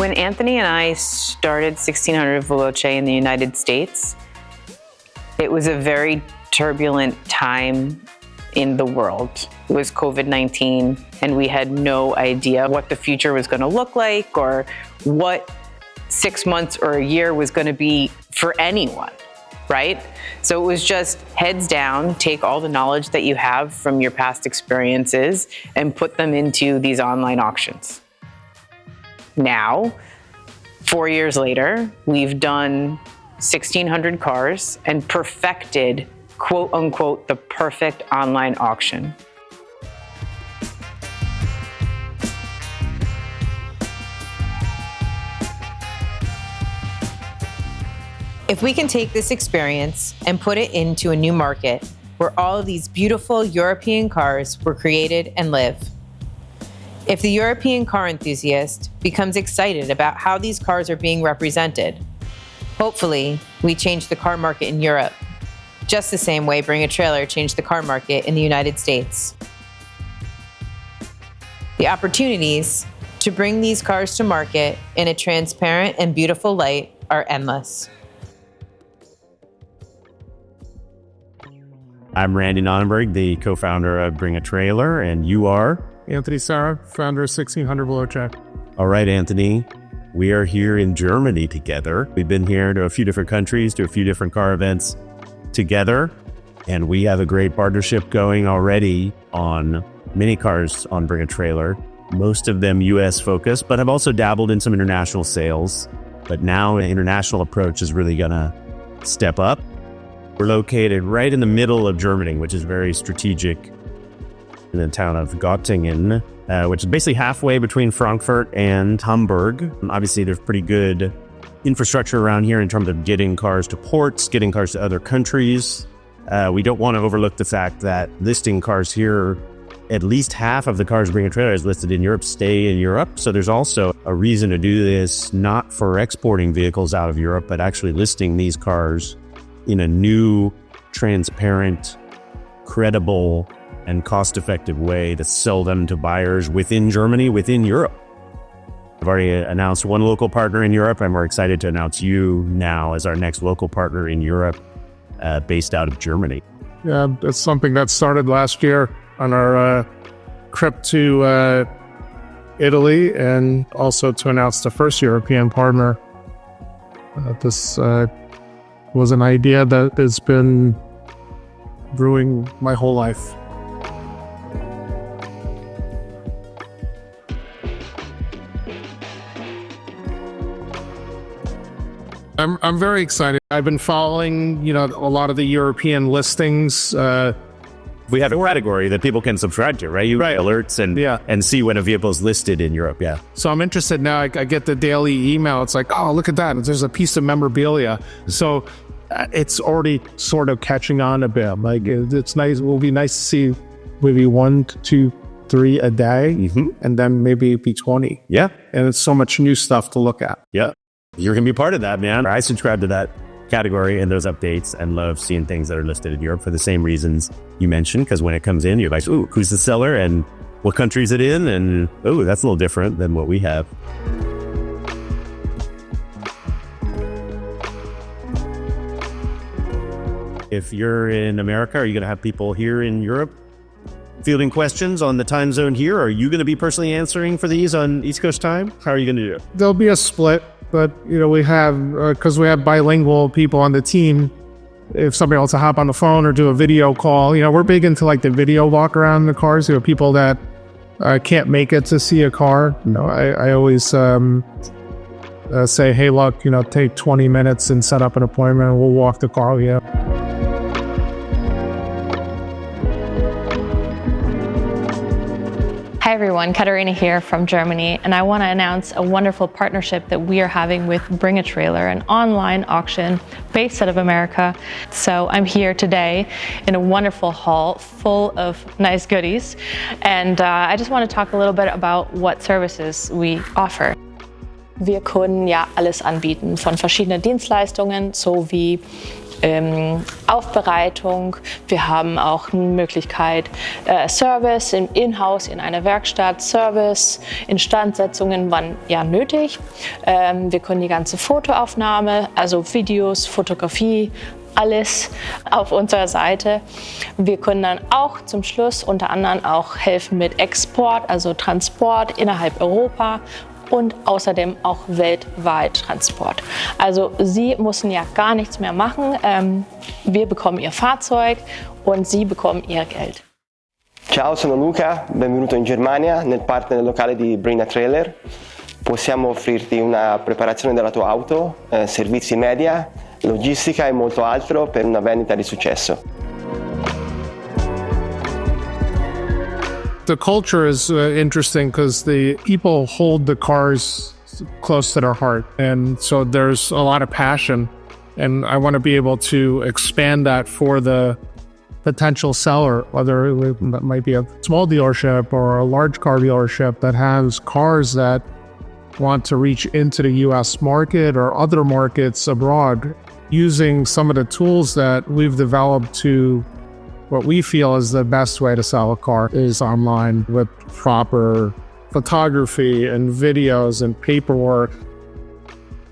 When Anthony and I started 1600Veloce in the United States, it was a very turbulent time in the world. It was COVID-19, and we had no idea what the future was going to look like or what 6 months or a year was going to be for anyone, right? So it was just heads down, take all the knowledge that you have from your past experiences and put them into these online auctions. Now, 4 years later, we've done 1,600 cars and perfected, quote unquote, the perfect online auction. If we can take this experience and put it into a new market where all of these beautiful European cars were created and live, if the European car enthusiast becomes excited about how these cars are being represented, hopefully we change the car market in Europe, just the same way Bring a Trailer changed the car market in the United States. The opportunities to bring these cars to market in a transparent and beautiful light are endless. I'm Randy Nonnenberg, the co-founder of Bring a Trailer, and you are? Anthony Sarah, founder of 1600Veloce. All right, Anthony, we are here in Germany together. We've been here to a few different countries, to a few different car events together, and we have a great partnership going already on many cars on Bring a Trailer, most of them US focused, but have also dabbled in some international sales. But now an international approach is really gonna step up. We're located right in the middle of Germany, which is very strategic, in the town of Göttingen, which is basically halfway between Frankfurt and Hamburg. Obviously, there's pretty good infrastructure around here in terms of getting cars to ports, getting cars to other countries. We don't want to overlook the fact that listing cars here, at least half of the cars Bring a Trailer is listed in Europe stay in Europe. So there's also a reason to do this, not for exporting vehicles out of Europe, but actually listing these cars in a new, transparent, credible, and cost-effective way to sell them to buyers within Germany, within Europe. I've already announced one local partner in Europe, and we're excited to announce you now as our next local partner in Europe, based out of Germany. Yeah, that's something that started last year on our trip to Italy, and also to announce the first European partner. This was an idea that has been brewing my whole life. I'm very excited. I've been following, a lot of the European listings. We have a category that people can subscribe to, right? Right. Alerts and see when a vehicle is listed in Europe. Yeah. So I'm interested now. I get the daily email. It's like, oh, look at that. There's a piece of memorabilia. So it's already sort of catching on a bit. Like, it's nice. It will be nice to see maybe 1, 2, 3 a day, and then maybe be 20. Yeah. And it's so much new stuff to look at. Yeah. You're going to be part of that, man. I subscribe to that category and those updates and love seeing things that are listed in Europe for the same reasons you mentioned. Because when it comes in, you're like, ooh, who's the seller and what country is it in? And, ooh, that's a little different than what we have. If you're in America, are you going to have people here in Europe fielding questions on the time zone here? Are you going to be personally answering for these on East Coast time? How are you going to do it? There'll be a split. But, we have, because we have bilingual people on the team, if somebody wants to hop on the phone or do a video call, we're big into like the video walk around the cars. People that can't make it to see a car. I always say, hey, look, take 20 minutes and set up an appointment and we'll walk the car. Yeah. Hi everyone, Katarina here from Germany, and I want to announce a wonderful partnership that we are having with Bring a Trailer, an online auction based out of America. So I'm here today in a wonderful hall full of nice goodies, and I just want to talk a little bit about what services we offer. Wir können ja alles anbieten, von verschiedenen Dienstleistungen sowie Aufbereitung. Wir haben auch eine Möglichkeit Service im Inhouse, in einer Werkstatt, Service, Instandsetzungen, wann ja nötig. Wir können die ganze Fotoaufnahme, also Videos, Fotografie, alles auf unserer Seite. Wir können dann auch zum Schluss unter anderem auch helfen mit Export, also Transport innerhalb Europa und außerdem auch weltweit Transport. Also Sie müssen ja gar nichts mehr machen. Wir bekommen Ihr Fahrzeug und Sie bekommen Ihr Geld. Ciao, sono Luca, benvenuto in Germania nel partner locale di Bring a Trailer. Possiamo offrirti una preparazione della tua auto, servizi media, logistica e molto altro per una vendita di successo. The culture is interesting because the people hold the cars close to their heart. And so there's a lot of passion. And I want to be able to expand that for the potential seller, whether it might be a small dealership or a large car dealership that has cars that want to reach into the US market or other markets abroad, using some of the tools that we've developed to what we feel is the best way to sell a car is online with proper photography and videos and paperwork,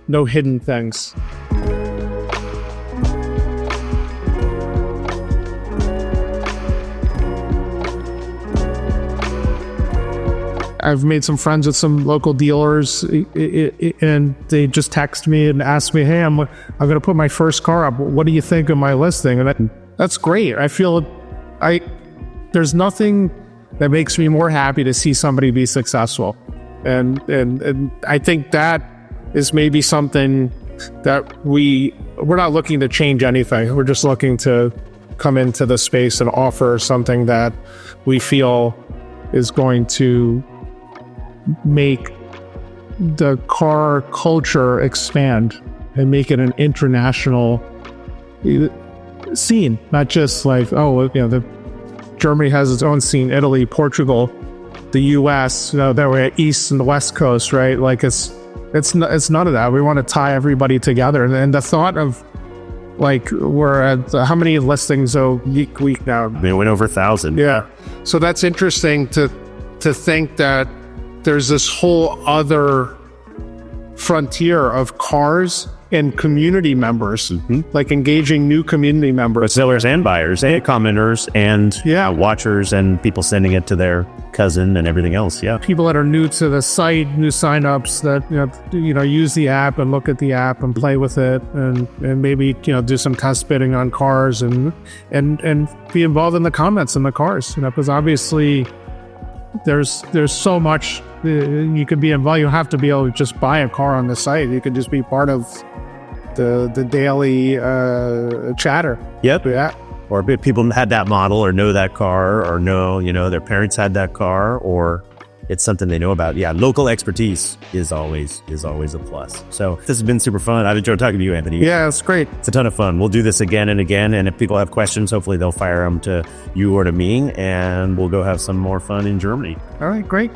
no hidden things. I've made some friends with some local dealers, and they just text me and ask me, "Hey, I'm going to put my first car up. What do you think of my listing?" And that's great. I feel there's nothing that makes me more happy to see somebody be successful, and I think that is maybe something that we're not looking to change anything. We're just looking to come into the space and offer something that we feel is going to make the car culture expand and make it an international scene, not just like, Germany has its own scene, Italy, Portugal, the US, that we're at East and the West Coast, right? Like it's none of that. We want to tie everybody together. And the thought of like, we're at how many listings a week now? They went over 1,000. Yeah. So that's interesting to think that there's this whole other frontier of cars and community members, like engaging new community members. Sellers and buyers and commenters and watchers and people sending it to their cousin and everything else. Yeah. People that are new to the site, new signups that, use the app and look at the app and play with it and maybe, do some test bidding on cars and be involved in the comments in the cars, because obviously there's so much you could be involved. You don't have to be able to just buy a car on the site. You could just be part of the daily chatter. Yep. Yeah. Or people had that model or know that car or know, their parents had that car or it's something they know about. Yeah, local expertise is always a plus. So this has been super fun. I've enjoyed talking to you, Anthony. Yeah, it's great. It's a ton of fun. We'll do this again and again. And if people have questions, hopefully they'll fire them to you or to me and we'll go have some more fun in Germany. All right, great.